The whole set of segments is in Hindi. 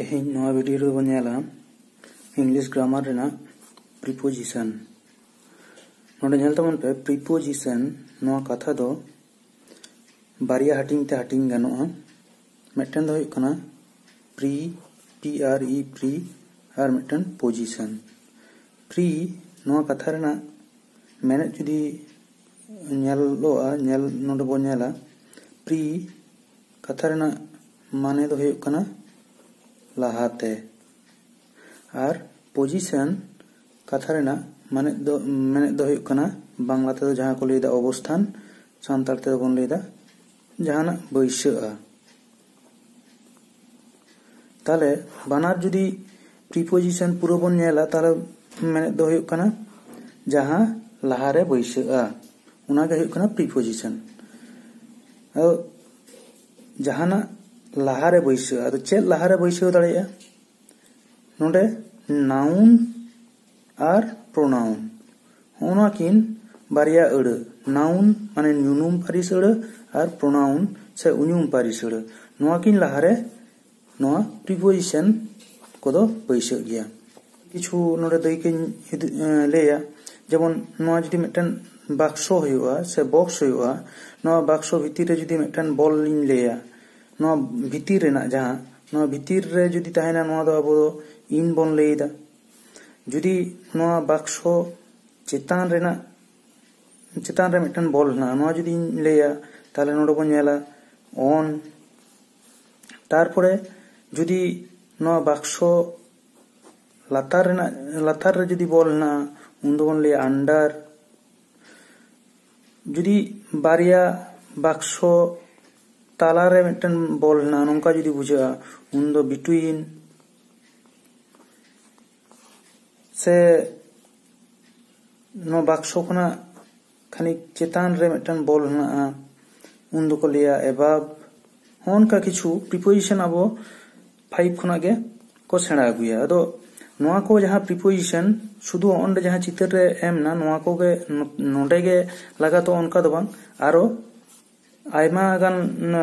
तेहें नवा वीडियो रे बन नेला इंग्लिश ग्रामर रेना प्रीपोजिशन नोडे नेल तबन पे प्रीपोजिशन नवा कथा दो बारिया हटिंग ते हटिंग गानोआ मिदटन दो हुयुग कना प्री प्री और मिदटन पोजिशन प्री नवा कथा रेना मेने जुदी नेलोआ नेल नोडे बो नेला प्री कथा रेना माने दो हुयुग कना लाहाते और पोजिशन कथा रेना माने दो हुयुग कना बांग्ला ते जहां को लैदा अवस्थान सान्ताल ते बन लैदा जहाना बैसोआ ताले बानार जुदी प्रीपोजिशन पूरा बन नेला ताले माने दो हुयुग कना जहां लाहारे बैसोआ उना गे हुयुग कना प्रीपोजिशन और जहाना लाहारे बैसोआ तो चेद लाहारे बैसो दाड़ेया नोडे नाउन और प्रोनाउन होना किन बारिया अड़ नाउन माने नुनुम पारिस अड़ और प्रोनाउन से उनुम पारिस अड़ नोआ किन लाहारे नोआ प्रीपोजिशन कोदो बैसो गया किछु नोडे दैके लेया जेमन नोआ जुदी मिदटन बाक्सो हुयुआ से बॉक्स हुयुआ नोआ बाक्सो भितिर रे जुदी मिदटन बॉल लिन लेया नोआ भितिर रेना जहां नोआ भितिर रे जुदी ताहेना नोआ दो अबो इन बन लेदा जुदी नोआ बाक्सो चेतान रे मिदटन बॉल ना नोआ जुदी लेया ताले नोडे बन नेला ऑन तारपरे जुदी नोआ बाक्सो लातार रे जुदी बॉल ना उन दो बन लेया अंडर जुदी बारिया बाक्सो तालारे मिदटन बॉल ना नोंका जुदी बुझा उन दो बिटवीन से नो बाक्सो खना खानिक चेतान रे मिदटन बॉल ना उन दो को लिया एबाब होन का किछु प्रीपोजिशन अबो 5 खना गे को सेणा अगुया अदो नोआ को जहां प्रीपोजिशन शुधु ओंडे जहां चित्र रे एम ना नोआ को गे नोडे गे लगा तो उनका दो बांग आरो आयमा गान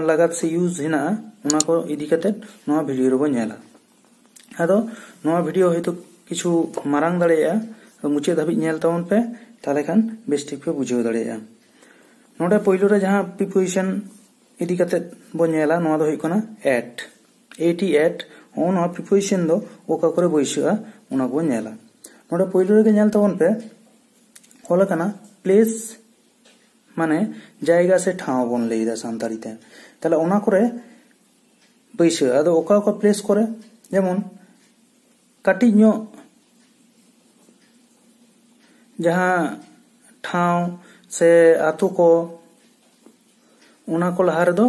लगात से यूज हिना उना को इदी कते नोआ वीडियो रे बो नेला आदो नोआ वीडियो हेतु किछु मारांग दाड़ेया मुचे धाबि नेल ताउन पे ताले खान बेस्टिक पे बुझाव दाड़ेया नोडे पहिलो रे जहां प्रीपोजिशन इदी कते बो नेला नोआ दो हुय कना एट 88 on और प्रीपोजिशन दो ओका करे बैसोआ उना को नेला नोडे पहिलो रे नेल ताउन पे होला कना प्लेस माने जायगा से ठाव बन लेदा सान्ताली ते ताले ओना करे बैसो आदो ओका ओका प्लेस करे जेमन काटी नो जहां ठाव से आतु को उना को लहार दो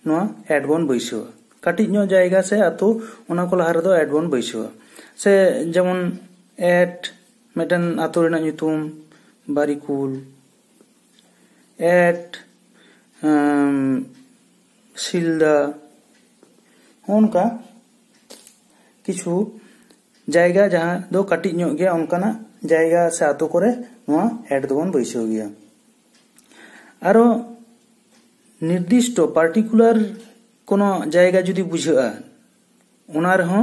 नोआ एड बन बैसो काटी नो जायगा से आतु उना को लहार दो एड बन बैसो से जेमन एट मिदटन आतु रेना nyutum बारिकुल एट सिलदा उनका किछु जायगा जहां दो काटी नो गया उनकाना जायगा से आतो करे नोआ एड दो बन बैसो गया आरो निर्दिष्ट पार्टिकुलर कोनो जायगा जुदी बुझा उना रहो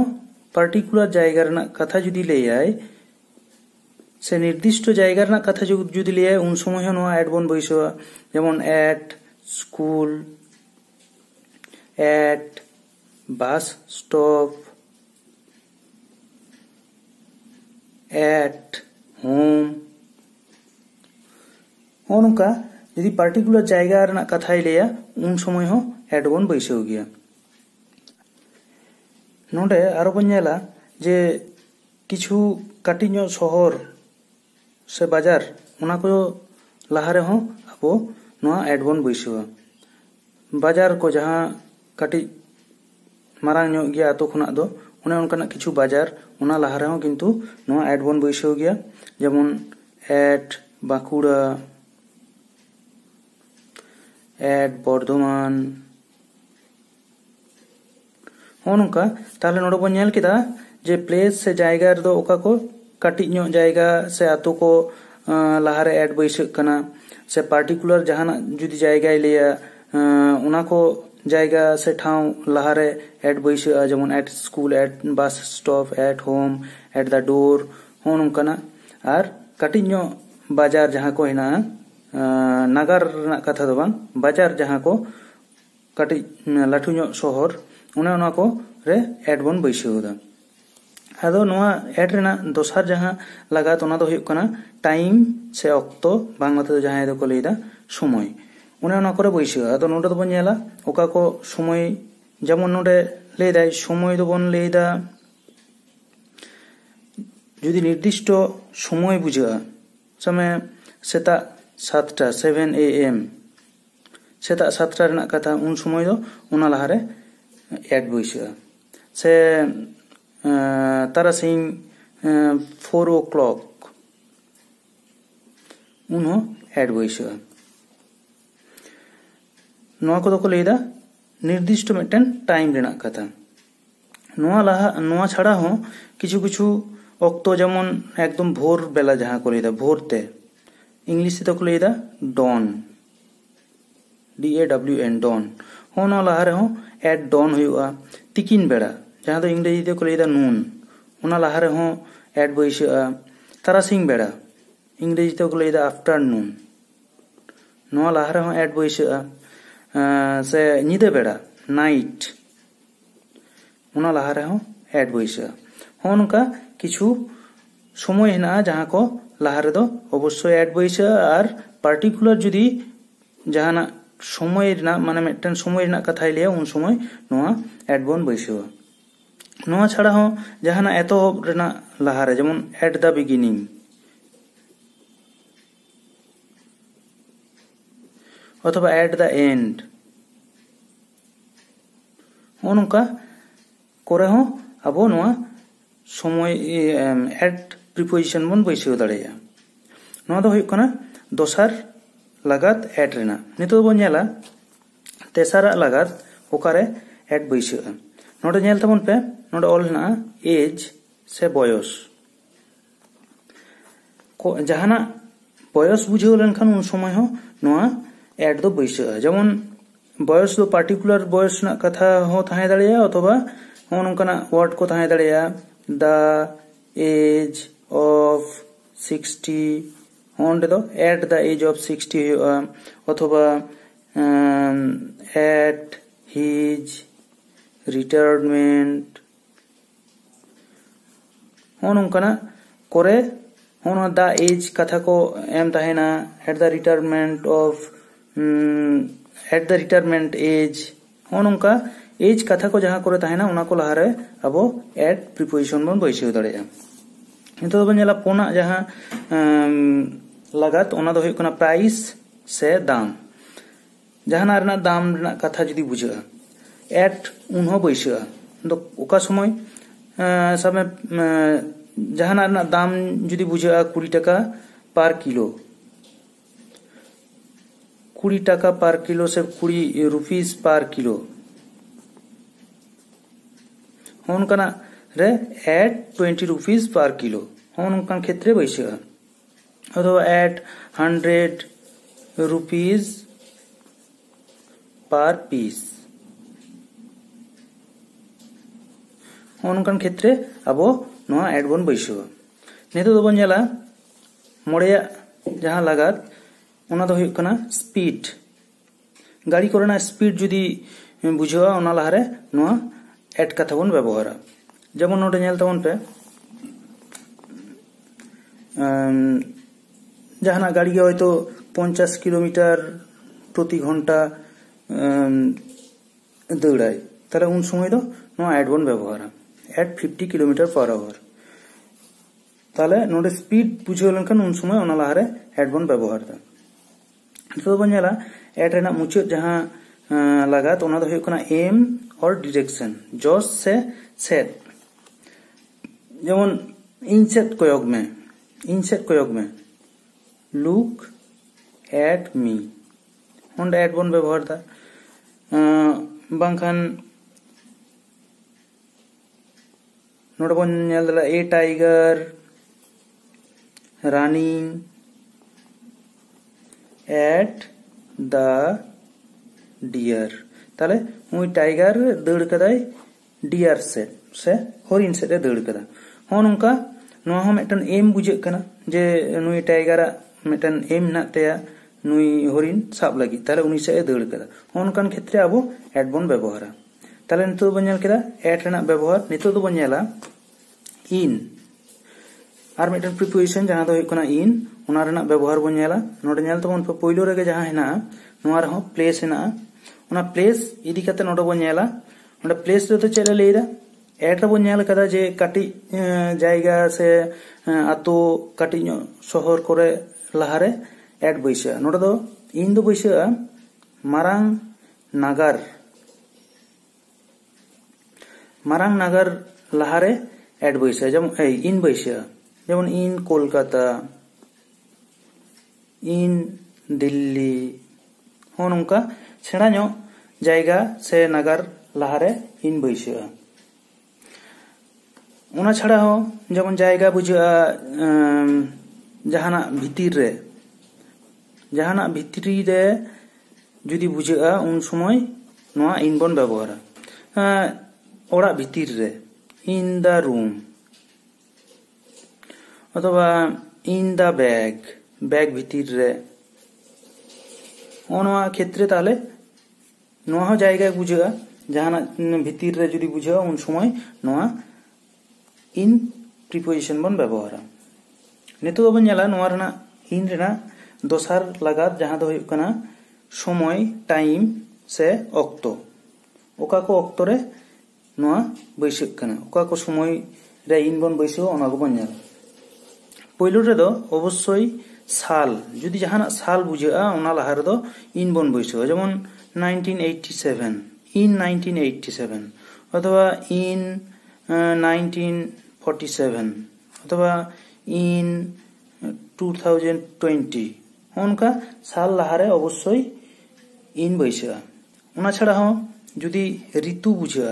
पार्टिकुलर जायगा रना कथा जुदी लेयाय से निर्दिष्ट जायगा रना कथा जुदी लेयाय उन समय हो नोआ एड बन बैसो जेमन at school at bus stop at home होनुका यदि पार्टिकुलर जायगा रना कथाय लेया उन समय हो एड बन बैसो गया नोडे आरो बन नेला जे किछु काटिनो शहर से बाजार उना को लाहारे हो अबो नोआ एड बन बैसो बाजार को जहां काटी मारांग नो गया तो खुना दो उने उनकाना किछु बाजार उना लाहारे हो किंतु नोआ एड बन बैसो गया जेमन एट बाकुड़ा एट बर्धमान होनुका ताले नोडो बन नेल किदा जे प्लेस से जायगा रे दो ओका को काटी नो जायगा से आतो को लाहारे एड बैसो कना से पार्टिकुलर जहाना जुदी जायगा लेया उना को जायगा से ठाव लहारे एड बैसा जेमन at school at bus stop at home at the door हो नोंकाना और कटिज नो बाजार जहां को हेना नागार कथा दो बांग बाजार जहां को कटिज लाठु नो शहर उना को रे एड बन बैसादा आदो नोआ एड रेना दोसार जहां लगात ओना दो हुयुग कना टाइम से अक्तो बांग्लाते जहां दो को लैदा समय उना करे बैसा आदो नोडे दो बन नेला ओका को समय जेमन नोडे लैदाय समय दो बन लैदा जुदी निर्दिष्ट समय बुझा समय सेता 7टा 7 AM सेता 7टा रेना कथा उन समय दो उना लहारे एड बैसा से तारासिंग 4 o'clock उनो एड बैसा नोआ को लैदा निर्दिष्ट मिटन टाइम रेना कथा नोआ छाड़ा हो किछु किछु अक्तो जेमन एकदम भोर बेला जहां को लैदा भोरते इंग्लिश से को लैदा डॉन DAWN डॉन हो नो लहारे हो एट डॉन हुआ तिकिन बेड़ा जहां तो इंग्रेजी ते को लैदा नून उना लहारे हो एड बैसा तारासिंग बेड़ा इंग्रेजी ते को लैदा आफ्टरनून नो लहारे हो एड बैसा से निदे बेड़ा नाइट उना लहारे हो एड बैसा हो नोका किछु समय हेना जहां को लहारे दो अवश्य एड बैसा और पार्टिकुलर जुदी जहाना समय रेना माने मिटन समय रेना कथाय लिया उन समय नोआ एड बन बैसा नोआ छाड़ा हो जहाना एतो रेना लहारे जेमन एट द बिगिनिंग अथवा एट द एंड हो नोका करे हो अब नोआ समय एट प्रिपोजिशन बन बैसा दाड़ेया नोआ दो हुयुग कना दोसार लगात एट रेना नितो बन नेला तेसारा लगात ओकारे एट बैसा नोडे नेल तबन पे नोडे ऑल ना एज से बयस को जहाना बयस बुझाव लेनखान उन समय हो नोआ एड दो बैसा जेमन बयस दो पार्टिकुलर बयस ना कथा हो थाहे दाड़ेया अथवा हो नोंकाना वर्ड को थाहे दाड़ेया द एज ऑफ 60 ऑन दो एट द एज ऑफ 60 अथवा एट हिज रिटायरमेंट हो नोंकाना करे हो द एज कथा को एम ताहेना at the retirement of at the retirement age हो नोंका एज कथा को जहां करे ताहेना उना को लहारे अबो एट प्रिपोजिशन बन बैसा दाड़ेया नितो बन नेला पोना जहां लगात ओना दो हुयुग कना प्राइस से दाम जहाना रेना दाम रेना कथा जुदी बुझा एट उन हो बैसा तो ओका समय सब जहाना रेना दाम जुदी बुझा 20 टाका पर किलो 20 टाका पर किलो से 20 रुपीस पर किलो होन कना रे एट 20 रुपीस पर किलो होन कन क्षेत्रे बैसा अथवा एट 100 रुपीस पर पीस होन कन क्षेत्रे अब नोआ एड बन बैसा नितो दो बन नेला मोड़ेया जहां लगात ओना दो हुयुग कना स्पीड गाड़ी कोरेना स्पीड जुदी बुझावा ओना लहारे नोआ एड कथा बन व्यवहार जेमन नोडे नेल तबन पे जहाना गाड़ी के होयतो 50 किलोमीटर प्रति घंटा दौड़ाय ताहले उन समय दो नोआ एड बन व्यवहार एट 50 किलोमीटर पर आवर ताहले नोडे स्पीड बुझाव लेनखान उन समय ओना लहारे एड बन व्यवहार दा तो बन नेला एड रेना मुचाद जहां लगात ओना दो हुयुग कना एम और डायरेक्शन जस से सेट जेमन इन सेट कोयग में लुक एट मी ओंडे एड बन व्यवहार दा बांखान नोडे बन नेल दला a tiger running at the deer ताले उनी टाइगर दौड़ कदाय डियर सेट से हरिण सेट ए दौड़ कदा हो नोंका नोआ हो मिदटन एम बुझेग कना जे नुई टाइगर मिदटन एम ना तेया नुई हरिण साब लगी ताले उनी से ए दौड़ कदा हो नोंकान क्षेत्रे आबो एड बन व्यवहारा ताले नितो बन नेल केदा एड रेना व्यवहार नितो दो बन नेला इन और मिदटन प्रिपोजिशन जहां दो हुयुग कना इन उना रेना व्यवहार बन नेला नोडे नेल तबन पहिलो रेगे जहां हेना नोआ रहो प्लेस हेना उना प्लेस इदी कते नोडे बन नेला नोडे प्लेस रे चेले लेदा एड रे बन नेल कदा जे काटी जायगा से आतो काटी शहर करे लहारे एड बैसा नोडे दो इन दो बैसा मारांग नागार लहारे एड बैसा जेमन इन बैसा जेमन इन कोलकाता इन दिल्ली हो नोंका सेड़ा नो जायगा से नागार लहारे इन बैसा उना छाड़ा हो जेमन जायगा बुझा जहाना भितरी रे जुदी बुझा उन समय नोआ इन बन व्यवहार ओड़ा भितर रे इन द रूम अथवा इन द बैग भितर रे ओनवा क्षेत्रे ताले नोआ हो जायगा बुझा जहाना भितर रे जुदी बुझा उन समय नोआ इन प्रिपोजिशन बन व्यवहार नितो बन नेला नोआ रेना इन रेना दोसार लगात जहां दो हुयुग कना समय टाइम से ऑक्टो ओका को ऑक्टो रे नोआ बैसक कना ओका को समय रे इन बन बैसो ओना को बन नेला पहिलो रे दो अवश्य साल जुदी जहाना साल बुझा ओना लहा रे दो इन बन बैसो जेमन 1987 इन 1987 अथवा इन 1947 अथवा इन 2020 उनका साल लहारे अवश्य इन बैसा उना छाड़ा हो जुदी ऋतु बुझा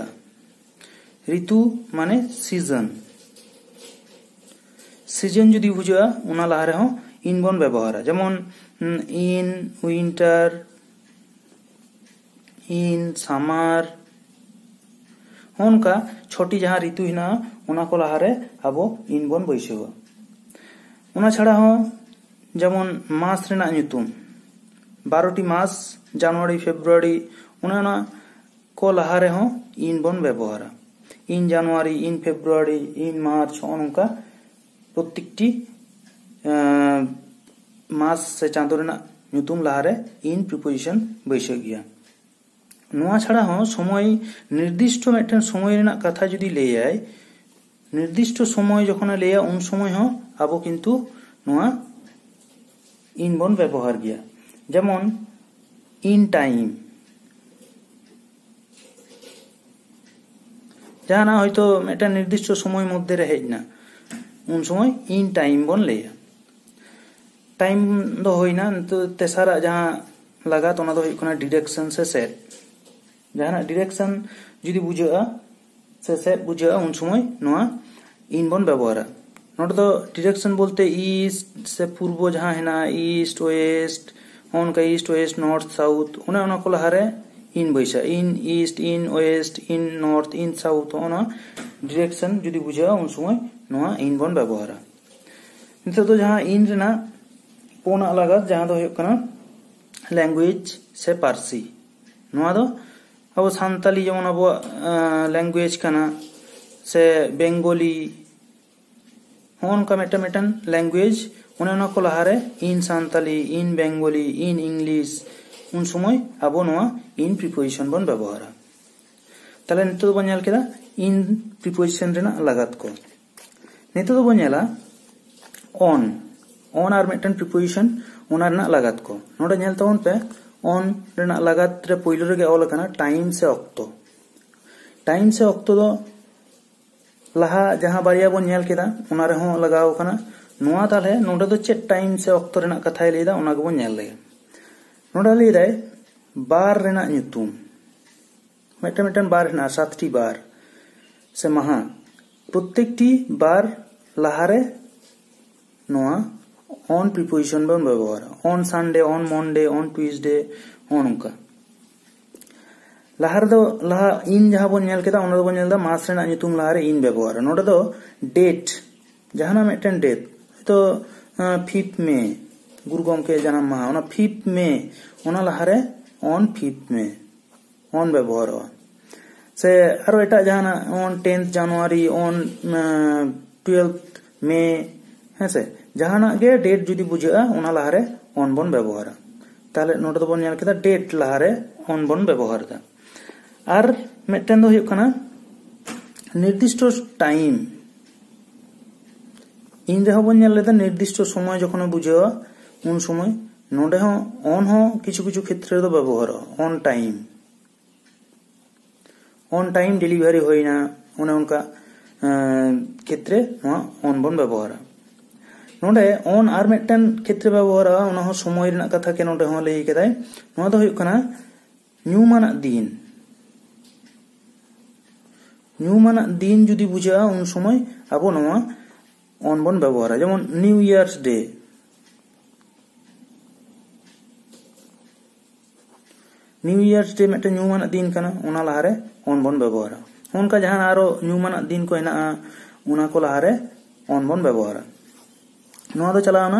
ऋतु माने सीजन जुदी बुझा उना लहारे हो इन बन व्यवहार जेमन इन विंटर इन सामार उनका छोटी जहां ऋतु हिना उना को लहारे आबो इन बन बैसो उना छाड़ा हो जेमन मास रेना ᱧᱩᱛᱩᱢ 12टी मास जनवरी फेब्रुआरी उना को लहारे हो इन बन व्यवहार इन जनवरी इन फेब्रुआरी इन मार्च उनका प्रत्येकटी मास से चांदो रेना ᱧᱩᱛᱩᱢ लहारे इन प्रिपोजिशन बैसा गया नोआ छाड़ा हो समय निर्दिष्ट मिदटन समय रेना कथा जुदी लेयाय निर्दिष्ट समय जखन लेया उन समय हो आबो किंतु नोआ इन बन व्यवहार गया जेमन इन टाइम जहाना हयतो मिदटन निर्दिष्ट समय मध्य रे हेजना उन समय इन टाइम बन लेया टाइम दो होइना तो तेसारा जहां लगात ओना दो हुयुग कना डायरेक्शन से सेट जहाना डायरेक्शन जुदी बुझा से सेट बुझा उन समय नोआ इन बन व्यवहार नोट दो डायरेक्शन बोलते ईस्ट से पूर्व जहां है ना ईस्ट वेस्ट उनका ईस्ट वेस्ट नॉर्थ साउथ उन्हें उना को लहारे इन बैसा in east in west in north in south उना डायरेक्शन जुदी बुझा उन समय नोआ इन बन व्यवहार नितो तो जहां इन रेना पोना लगात जहां दो हुयुग कना लैंग्वेज से पारसी नोआ दो अब सान्ताली जेमन अब लैंग्वेज कना से बेंगोली उनका मिदटन लैंग्वेज उन्हें को लहारे इन सान्ताली इन बेंगोली इन इंग्लिश उन समय आबो नोआ इन प्रिपोजिशन बन व्यवहार ताले नितो बन नेल केदा इन प्रिपोजिशन रेना लगात को नितो बन नेला ऑन और मिदटन प्रिपोजिशन ओना रेना लगात को नोडे नेल तबन पे ऑन रेना लगात रे पहिलो रेगे ऑल कना टाइम से ऑक्टो दो लहा जहां बारिया बन नेल केदा ओना रे हो लगाव कना नोआ ताले नोडे दो चेक टाइम से ऑक्टो रेना कथाय लेदा ओना गबो नेल ले नोडे ले दाय बार रेना ᱧᱩᱛᱩᱢ मिदटन बार हेना 7टी बार से महा प्रत्येकटी बार लहारे नोआ ऑन प्रिपोजिशन बन व्यवहार on Sunday on Monday on Tuesday उनका लहा रे दो लहा इन जहां बन नेल केदा ओना दो बन नेल दा मास रेना nyutum लहा रे इन व्यवहार नोडे दो डेट जहाना मिटन डेट तो 5 मे गुरु गमके जन्म माहा ओना 5 मे ओना लहा रे ऑन 5 मे ऑन व्यवहार से आरो एटा जहाना on 10th January on 12th मे हेसे जहाना गे डेट जुदी बुझा ओना लहा रे ऑन बन व्यवहार ताले नोडे दो बन नेल केदा डेट लहा रे ऑन बन व्यवहार दा और मिटन दो हुयुग कना निर्दिष्ट टाइम इन रे बन नेल लेदा निर्दिष्ट समय जखन बुझा उन समय नोडे हो ऑन हो किछु किछु क्षेत्र दो व्यवहार ऑन टाइम डिलीवरी होइना ओने उनका क्षेत्र ऑन बन व्यवहार नोडे ऑन आर मिटन क्षेत्र व्यवहार ओना हो समय रेना कथा के नोडे हो लई केदाय नोआ दो हुयुग कना न्यूमाना दिन जुदी बुझा उन समय आबो नोआ ऑन बन व्यवहार जेमन न्यू इयर्स डे मिटन न्यूमाना दिन कना ओना लहा रे ऑन बन व्यवहार उनका जहां आरो न्यूमाना दिन को हेना उना को लहा रे ऑन बन व्यवहार नोआ दो चलावना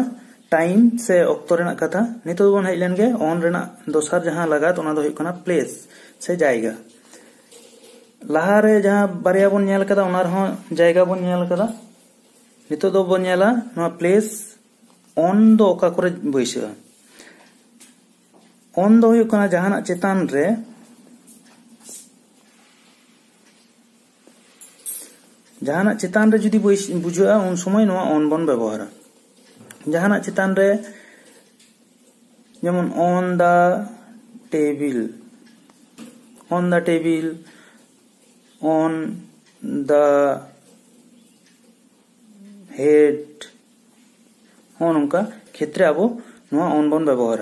टाइम से ऑक्टो रेना कथा नितो बन हेज लेन गे ऑन रेना दोसर जहां लगात ओना दो हुयुग कना प्लेस से जायगा लहा रे जहां बारिया बन नेल कदा ओना रहो जायगा बन नेल कदा नितो दो बन नेला नोआ प्लेस ऑन दो ओका करे बइसा ऑन दो हुयुग कना जहाना चेतान रे जुदी बुझा उन समय नोआ ऑन बन व्यवहार जहाना चेतान रे जेमन on the table on the head उनका क्षेत्र अब नोआ ऑन बन व्यवहार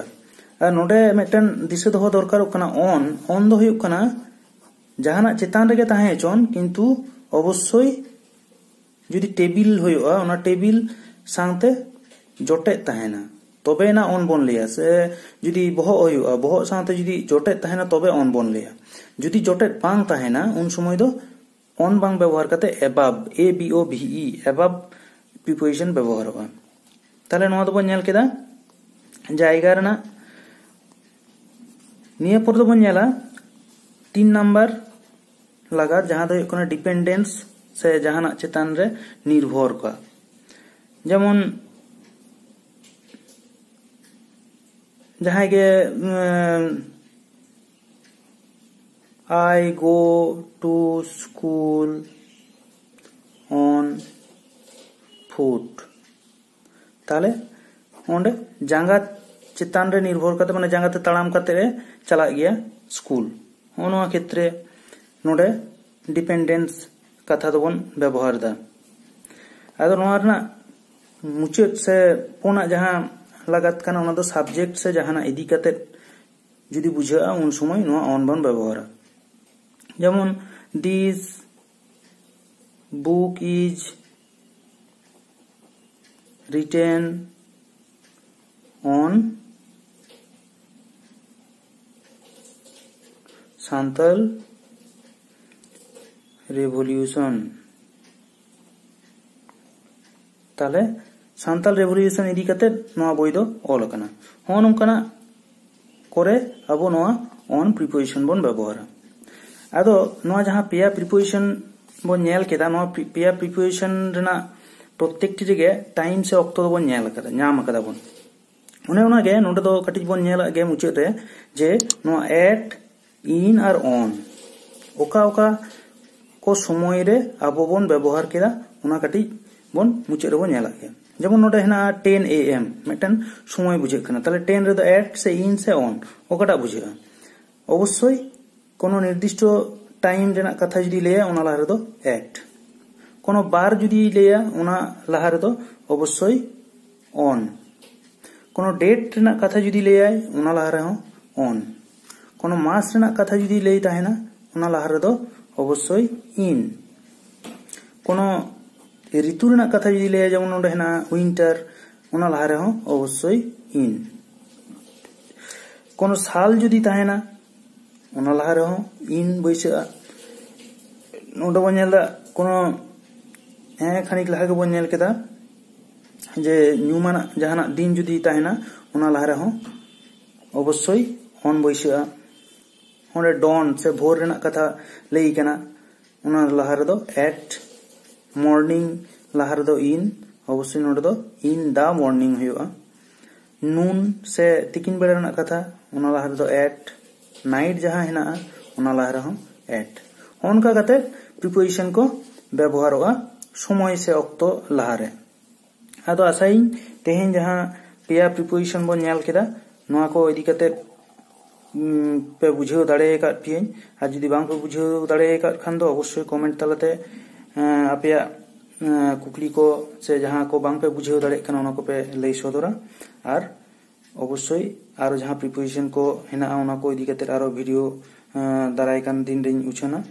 और नोडे मिटन दिशा दोहो दरकार कना ऑन दो हुयुग कना जहाना चेतान रेगे ताहे चोन किंतु अवश्य जुदी टेबिल हुयुगा ओना टेबिल सांगते जोटे ताहेना तबे ना ऑन बन लिया से जुदी बहो हुयुगा बहो सांगते जुदी जोटे ताहेना तबे ऑन बन लिया जुदी जोटे बांग ताहेना उन समय दो ऑन बांग व्यवहार करते एबव ABOVE एबव प्रीपोजिशन व्यवहार होगा ताले नोआ दो बन नेल केदा जायगा रेना निया पर दो बन नेला 3 नंबर लगा जहां दो हुयुग कना डिपेंडेंस से जहाना चेतान रे निर्भर का जेमन जहां के I go to school on foot ताले ओंडे जांगा चेतान रे निर्भर करते माने जांगा ते ताड़ाम करते रे चला गया स्कूल ओनवा क्षेत्रे नोडे डिपेंडेंस कथा दोबन व्यवहार दा आदो नोआ रना मुचाद से पोना जहां लागत कना ओना दो सब्जेक्ट से जहाना इदी कते जुदी बुझा उन समय नोआ ऑन बन व्यवहार जेमन this book is written on Santal revolution ताले सांतल रेवोल्यूशन इदी कते नोआ बोई दो ऑल कना हो नोंकना करे अबो नोआ ऑन प्रीपोजिशन बन व्यवहार आदो नोआ जहां पेया प्रीपोजिशन बन नेल केदा नोआ पेया प्रीपोजिशन रेना प्रत्येकटी रेगे टाइम से ऑक्टो दो बन नेल कदा नाम कदा बन ओने ओना गे नोडे दो कटिज बन नेल गे मुचाद रे जे नोआ एट इन और ऑन ओका ओका को समय रे आबो बन व्यवहार केदा ओना कटिज बन मुचाद रे बन नेल के जेमन नोडे हेना 10 AM मिटन समय बुझे कना ताले 10 रे दो एट से इन से ऑन ओकाटा बुझे अवश्य कोनो निर्दिष्ट टाइम रेना कथा जुदी लेया ओना लहा रे दो एट कोनो बार जुदी लेया ओना लहा रे दो अवश्य ऑन कोनो डेट रेना कथा जुदी लेया ओना लहा रे ऑन कोनो मास रेना कथा जुदी लेई ताहेना ओना लहा रे दो अवश्य इन कोनो ऋतु रेना कथा जुदी लेया जेमन नोडे हेना विंटर ओना लहा रे अवश्य इन कोनो साल जुदी ताहेना ᱚᱱᱟ ᱞᱟᱦᱟ ᱨᱮᱦᱚᱸ ᱤᱱ ᱵᱟᱹᱭᱥᱟᱹᱜᱼᱟ। ᱱᱚᱰᱮ ᱵᱚᱱ ᱧᱮᱞ ᱫᱟ ᱠᱳᱱᱳ खानिक लाहा गेबोन नेल केदा जे ᱧᱩᱢᱟᱱᱟᱜ ᱡᱟᱦᱟᱱᱟᱜ ᱫᱤᱱ ᱡᱩᱫᱤ ᱛᱟᱦᱮᱱᱟ ᱚᱱᱟ ᱞᱟᱦᱟ ᱨᱮᱦᱚᱸ অবশ্যই অন বৈশাᱹᱜᱼᱟ। ᱚᱸᱰᱮ ᱰᱚᱱ ᱥᱮ ᱵᱷᱳᱨ ᱨᱮᱱᱟᱜ ᱠᱟᱛᱷᱟ ᱞᱟᱹᱭ ᱠᱟᱱᱟ ᱚᱱᱟ ᱞᱟᱦᱟ ᱨᱮᱫᱚ एट मॉर्निंग लाहा रेदो इन অবশ্যই नोडे दो इन दा मॉर्निंग हुआ। नून से तिकिन बेड़ा रना कथा ओना लाहा रेदो एट नाइट जहां हेना ओना लाहा रेहं एट ओनका कते प्रिपोजिशन को व्यवहारवा समय से अक्तो लाहारे। आदो आसाई तेहेन जहां पेया प्रिपोजिशन बन नेल केदा नोआ को इदी कते पे बुझेव दाड़े का पियें आ जुदी बांग पे बुझेव दाड़े का खान दो अवश्य कमेंट तालाते आपेया कुकली को से जहां को बांग पे बुझेव दाड़े काना ओना को पे लई सदरा आर अवश्य आरो जहां प्रिपोजिशन को हेना ओना को इदी कते आरो वीडियो दाराय कान दिन रिन उछना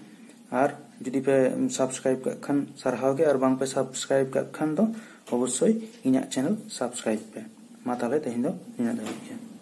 आर जुदी पे सब्सक्राइब का खान सरहाव के और बांग पे सब्सक्राइब का खान दो अवश्य इना चैनल सब्सक्राइब पे मा ताले तेहेन दो इना दाबिया।